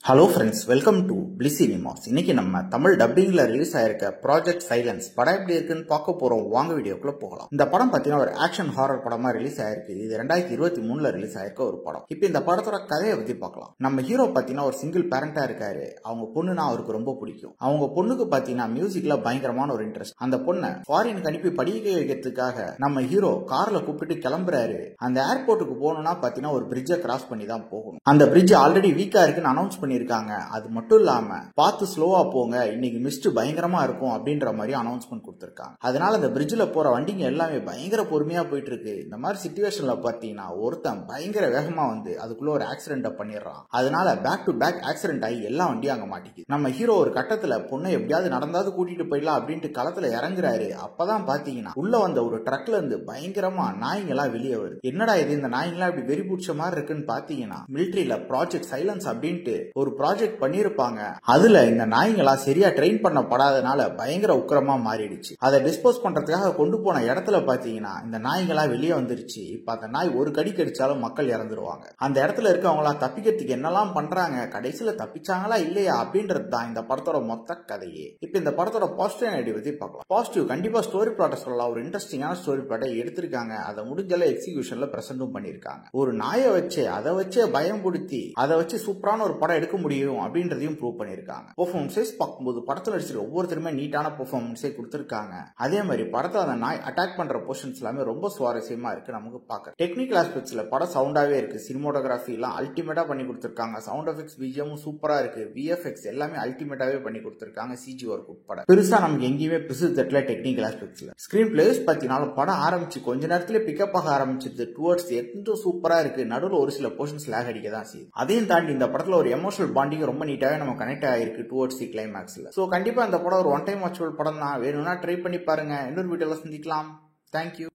Hello friends, welcome to bliss cinemas. இன்னைக்கு நம்ம Tamil டப்பிங்ல release ஆயிருக்க ப்ராஜெக்ட் சைலன்ஸ் படம் எப்படி இருக்குன்னு பார்க்க போறோம். வாங்க வீடியோக்குள்ள போகலாம். இந்த படம் பார்த்தீங்கன்னா ஒரு ஆக்ஷன் ஹாரர் படமா ரிலீஸ் ஆயிருக்கு. இது 2023ல ரிலீஸ் ஆயிருக்க ஒரு படம். இப்போ இந்த படத்தோட கதையை பத்தி பார்க்கலாம். நம்ம ஹீரோ பார்த்தீங்கன்னா ஒரு சிங்கிள் பேரண்டா இருக்காரு. அவங்க பொண்ணுனா அவருக்கு ரொம்ப பிடிக்கும். அவங்க பொண்ணுக்கு பார்த்தீங்கன்னா மியூசிக்ல பயங்கரமான ஒரு இன்ட்ரெஸ்ட். அந்த பொண்ணை ஃபாரினுக்கு அனுப்பி படிக்க வைக்கிறதுக்காக நம்ம ஹீரோ கார்ல கூப்பிட்டு கிளம்புறாரு. அந்த ஏர்போர்ட்டுக்கு போகணும்னா பார்த்தீங்கன்னா ஒரு பிரிட்ஜை கிராஸ் பண்ணி தான் போகணும். அந்த பிரிட்ஜ் ஆல்ரெடி வீக்கா இருக்குன்னு அனௌன்ஸ் பண்ணி இருக்காங்க. அது மட்டும் இல்லாம பார்த்து ஸ்லோவா போங்க, இன்னைக்கு மிஸ்ட் பயங்கரமா இருக்கும் அப்படின்ற மாதிரி அனௌன்ஸ்மெண்ட் கொடுத்திருக்காங்க. அதனால அந்த பிரிட்ஜ்ல போற வண்டிங்க எல்லாமே பயங்கர பொறுமையா போயிட்டு இருக்கு. இந்த மாதிரி சிச்சுவேஷன்ல பாத்தீங்கன்னா ஒருத்தன் பயங்கர வேகமா வந்து அதுக்குள்ள ஒரு ஆக்சிடென்ட் பண்ணிடுறான். அதனால பேக் டு பேக் ஆக்சிடென்ட் ஆகி எல்லா வண்டியும் அங்க மாட்டிக்குது. நம்ம ஹீரோ ஒரு கட்டத்துல பொண்ணை எப்படியாவது நடந்தாவது கூட்டிட்டு போயிடலாம் அப்படின்ட்டு களத்துல இறங்குறாரு. அப்பதான் பாத்தீங்கன்னா உள்ள வந்த ஒரு ட்ரக்ல இருந்து பயங்கரமா நாய்ங்கெல்லாம் வெளியே வருது. என்னடா இது, இந்த நாய்ங்கெல்லாம் இப்படி வெறி பிடிச்ச மாதிரி இருக்குன்னு பாத்தீங்கன்னா மிலிட்டரியில ப்ராஜெக்ட் சைலன்ஸ் அப்படின்ட்டு ஒரு ப்ராஜெக்ட் பண்ணிருப்பாங்க. அதுல இந்த நாய்களா சரியா ட்ரெயின் பண்ணப்படாதனால பயங்கர உக்கிரமா மாறிடுச்சு. அதை டிஸ்போஸ் பண்றதுக்காக கொண்டு போன இடத்துல பாத்தீங்கன்னா இந்த நாய்களா வெளியே வந்துருச்சு. இப்ப அந்த நாய் ஒரு கடி கடிச்சாலும் மக்கள் இறந்துருவாங்க. அந்த இடத்துல இருக்கவங்களா தப்பிக்கிறதுக்கு என்னெல்லாம் பண்றாங்க, கடைசியில தப்பிச்சாங்களா இல்லையா அப்படின்றது தான் இந்த படத்தோட மொத்த கதையே. இப்ப இந்த படத்தோட பாசிட்டிவ் நெகட்டிவ் பத்தி பார்க்கலாம். பாசிட்டிவ் கண்டிப்பா ஸ்டோரி பிளாட்டை சொல்லலாம். ஒரு இன்ட்ரெஸ்டிங்கான ஸ்டோரி பிளாட்டை எடுத்திருக்காங்க. அதை முடிஞ்சல எக்ஸிகியூஷன்ல பிரசன்டும் பண்ணிருக்காங்க. ஒரு நாயை வச்சு அதை வச்சே பயம் கொடுத்தி அதை வச்சு சூப்பரான ஒரு படம் எடுக்க முடியும் அப்படின்றதையும் ப்ரூவ் பண்ணிருக்காங்க. பெர்ஃபார்மன்ஸஸ் பார்க்கும்போது படத்துல நடிச்சிருக்க ஒவ்வொருத்தருமே நீட்டான பெர்ஃபார்மன்ஸே கொடுத்திருக்காங்க. அதே மாதிரி படத்துல அந்த நாய் அட்டாக் பண்ற போர்ஷன்ஸ் எல்லாமே ரொம்ப சுவாரஸ்யமா இருக்கு நமக்கு பார்க்க. டெக்னிக்கல் ஆஸ்பெக்ட்ஸ்ல படம் சவுண்டாவே இருக்கு. சினிமோட்டோகிராஃபி எல்லாம் அல்டிமேட்டா பண்ணி கொடுத்திருக்காங்க. சவுண்ட் எஃபெக்ட்ஸ் பிஜிஎம் சூப்பரா இருக்கு. விஎஃப்எக்ஸ் எல்லாமே அல்டிமேட்டாவே பண்ணி கொடுத்திருக்காங்க. சிஜி ஒர்க் உட்பட பெருசா நமக்கு எங்கேயுமே பிசு தட்டல. டெக்னிக்கல் ஆஸ்பெக்ட்ஸ்ல ஸ்கிரீன் பிளேஸ் பார்த்தீங்கன்னா படம் ஆரம்பிச்சு கொஞ்ச நேரத்துல பிக்கப் ஆக ஆரம்பிச்சது. டுவர்ட்ஸ் எந்த சூப்பரா இருக்கு. நடுவில் ஒரு சில போர்ஷன்ஸ் லேக் அடிக்க தான் செய்யுது. அதையும் தாண்டி இந்த படத்துல ஒரு எமோஷனல் பாண்டிங் ரொம்ப நீட்டாவே நம்ம கனெக்ட் ஆயிருக்கு டுவர்ட்ஸ் தி கிளைமேக்ஸ்ல. சோ கண்டிப்பா இந்த படம் ஒரு ஒன் டைம் வாட்சபிள் படம் தான். வேணும்னா ட்ரை பண்ணி பாருங்க. இன்னொரு வீடியோல சந்திக்கலாம். தேங்க்யூ.